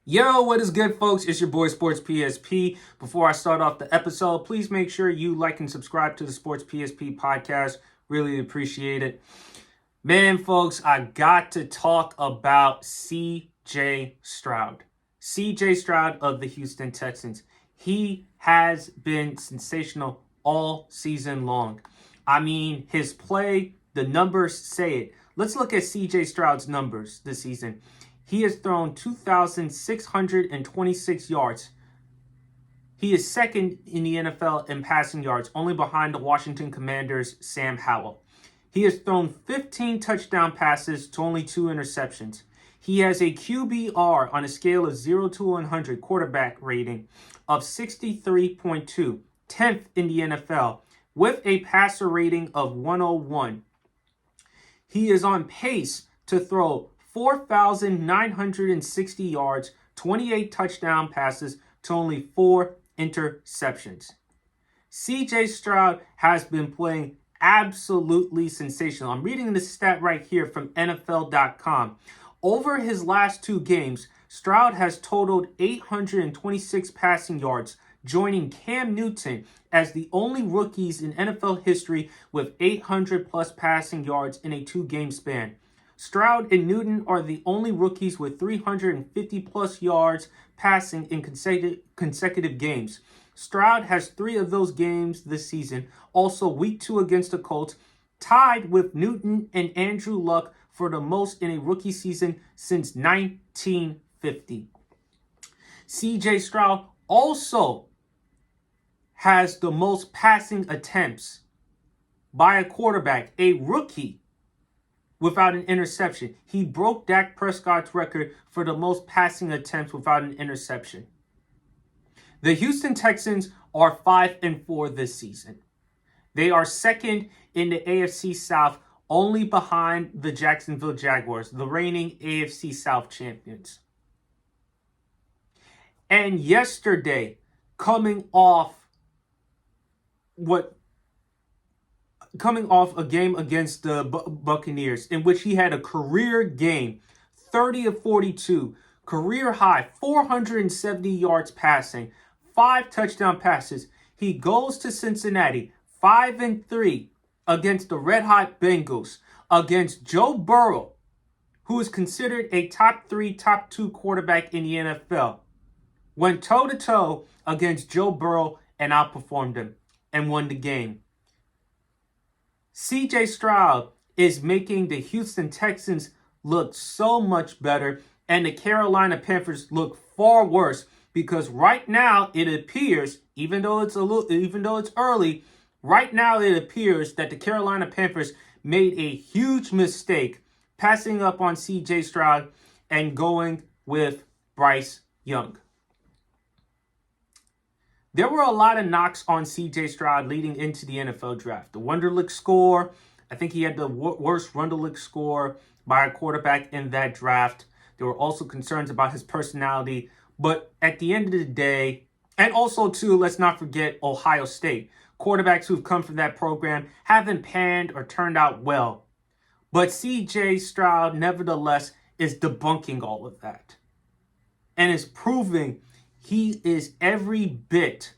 Yo, what is good, folks? It's your boy Sports PSP. Before I start off the episode, please make sure you like and subscribe to the Sports PSP podcast. Really appreciate it. Man, folks, I got to talk about CJ Stroud. CJ Stroud of the Houston Texans. He has been sensational all season long. I mean, his play, the numbers say it. Let's look at CJ Stroud's numbers this season. He has thrown 2,626 yards. He is second in the NFL in passing yards, only behind the Washington Commanders' Sam Howell. He has thrown 15 touchdown passes to only 2 interceptions. He has a QBR on a scale of 0 to 100 quarterback rating of 63.2, 10th in the NFL, with a passer rating of 101. He is on pace to throw 4,960 yards, 28 touchdown passes to only 4 interceptions. CJ Stroud has been playing absolutely sensational. I'm reading this stat right here from NFL.com. Over his last 2 games, Stroud has totaled 826 passing yards, joining Cam Newton as the only rookies in NFL history with 800 plus passing yards in a 2-game span. Stroud and Newton are the only rookies with 350 plus yards passing in consecutive games. Stroud has 3 of those games this season, also week 2 against the Colts, tied with Newton and Andrew Luck for the most in a rookie season since 1950. CJ Stroud also has the most passing attempts by a quarterback, a rookie, without an interception. He broke Dak Prescott's record for the most passing attempts without an interception. The Houston Texans are 5-4 this season. They are second in the AFC South, only behind the Jacksonville Jaguars, the reigning AFC South champions. And yesterday, coming off a game against the Buccaneers in which he had a career game, 30 of 42, career high, 470 yards passing, 5 touchdown passes. He goes to Cincinnati, 5-3 against the Red Hot Bengals, against Joe Burrow, who is considered a top 3, top 2 quarterback in the NFL. Went toe-to-toe against Joe Burrow and outperformed him and won the game. CJ Stroud is making the Houston Texans look so much better and the Carolina Panthers look far worse, because right now it appears, even though it's early, right now it appears that the Carolina Panthers made a huge mistake passing up on CJ Stroud and going with Bryce Young. There were a lot of knocks on CJ Stroud leading into the NFL draft. The Wonderlic score, I think he had the worst Wonderlic score by a quarterback in that draft. There were also concerns about his personality. But at the end of the day, and also too, let's not forget Ohio State. Quarterbacks who've come from that program haven't panned or turned out well. But CJ Stroud, nevertheless, is debunking all of that. And is proving he is every bit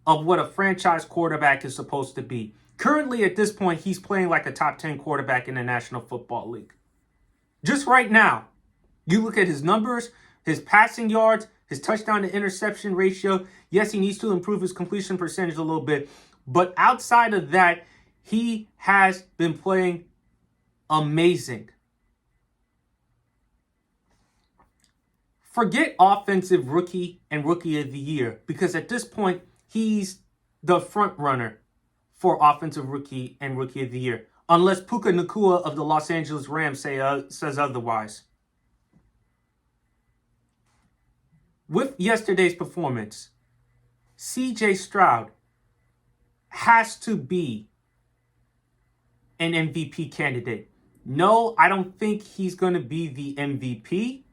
of what a franchise quarterback is supposed to be. Currently, at this point, he's playing like a top 10 quarterback in the National Football League. Just right now, you look at his numbers, his passing yards, his touchdown to interception ratio. Yes, he needs to improve his completion percentage a little bit. But outside of that, he has been playing amazing. Forget offensive rookie and rookie of the year, because at this point, he's the front runner for offensive rookie and rookie of the year, unless Puka Nacua of the Los Angeles Rams says otherwise. With yesterday's performance, CJ Stroud has to be an MVP candidate. No, I don't think he's going to be the MVP,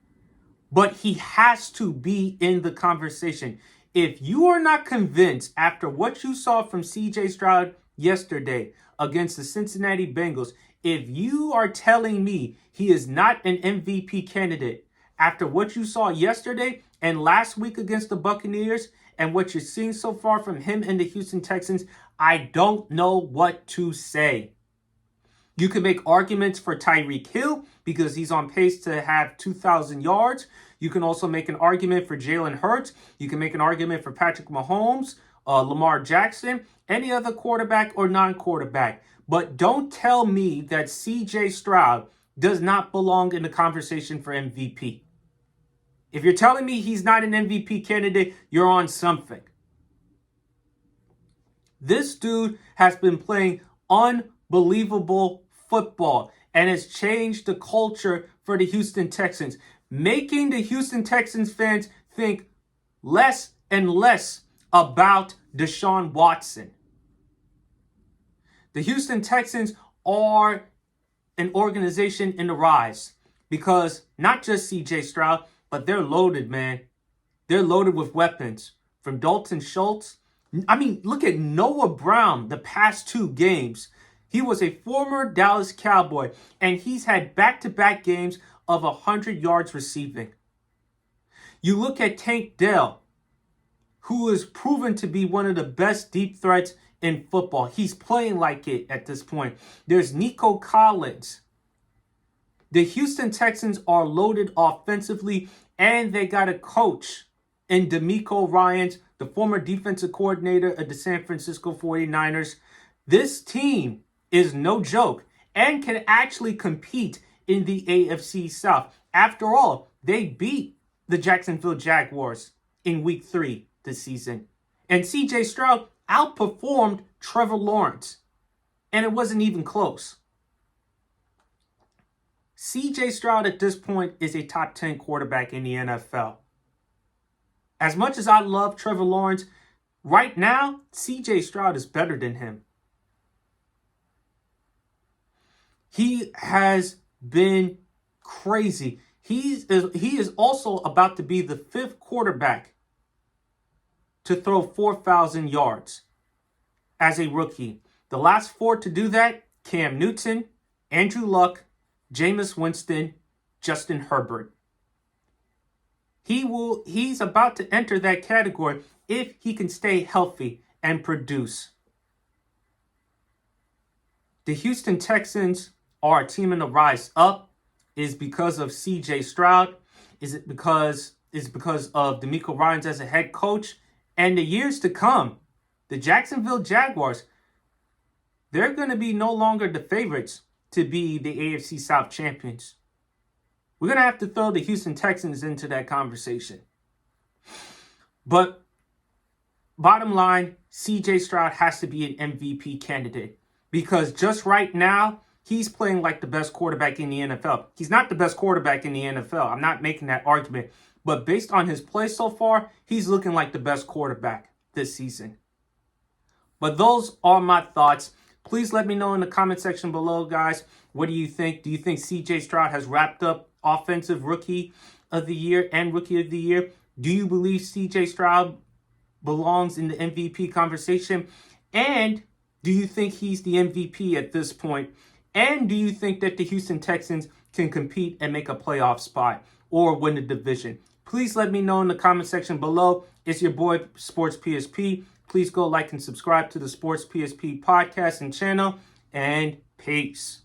but he has to be in the conversation. If you are not convinced after what you saw from CJ Stroud yesterday against the Cincinnati Bengals, if you are telling me he is not an MVP candidate, after what you saw yesterday and last week against the Buccaneers and what you're seeing so far from him and the Houston Texans, I don't know what to say. You can make arguments for Tyreek Hill because he's on pace to have 2,000 yards. You can also make an argument for Jalen Hurts. You can make an argument for Patrick Mahomes, Lamar Jackson, any other quarterback or non-quarterback. But don't tell me that CJ Stroud does not belong in the conversation for MVP. If you're telling me he's not an MVP candidate, you're on something. This dude has been playing unbelievable football and has changed the culture for the Houston Texans, making the Houston Texans fans think less and less about Deshaun Watson. The Houston Texans are an organization in the rise because not just CJ Stroud, but they're loaded, man. They're loaded with weapons. From Dalton Schultz. I mean, look at Noah Brown the past 2 games. He was a former Dallas Cowboy, and he's had back-to-back games of 100 yards receiving. You look at Tank Dell, who is proven to be one of the best deep threats in football. He's playing like it at this point. There's Nico Collins. The Houston Texans are loaded offensively, and they got a coach in DeMeco Ryans, the former defensive coordinator of the San Francisco 49ers. This team is no joke and can actually compete in the AFC South. After all, they beat the Jacksonville Jaguars in Week 3 this season. And CJ Stroud outperformed Trevor Lawrence, and it wasn't even close. CJ Stroud at this point is a top 10 quarterback in the NFL. As much as I love Trevor Lawrence, right now, CJ Stroud is better than him. He has been crazy. He is also about to be the 5th quarterback to throw 4,000 yards as a rookie. The last 4 to do that, Cam Newton, Andrew Luck, Jameis Winston, Justin Herbert. He's about to enter that category if he can stay healthy and produce. The Houston Texans are a team in the rise up. Is because of CJ Stroud? Is it because of DeMeco Ryans as a head coach? And the years to come, the Jacksonville Jaguars, they're going to be no longer the favorites to be the AFC South champions. We're going to have to throw the Houston Texans into that conversation. But bottom line, CJ Stroud has to be an MVP candidate because just right now, he's playing like the best quarterback in the NFL. He's not the best quarterback in the NFL. I'm not making that argument. But based on his play so far, he's looking like the best quarterback this season. But those are my thoughts. Please let me know in the comment section below, guys. What do you think? Do you think CJ Stroud has wrapped up Offensive Rookie of the Year and Rookie of the Year? Do you believe CJ Stroud belongs in the MVP conversation? And do you think he's the MVP at this point? And do you think that the Houston Texans can compete and make a playoff spot or win the division? Please let me know in the comment section below. It's your boy, Sports PSP. Please go like and subscribe to the Sports PSP podcast and channel. And peace.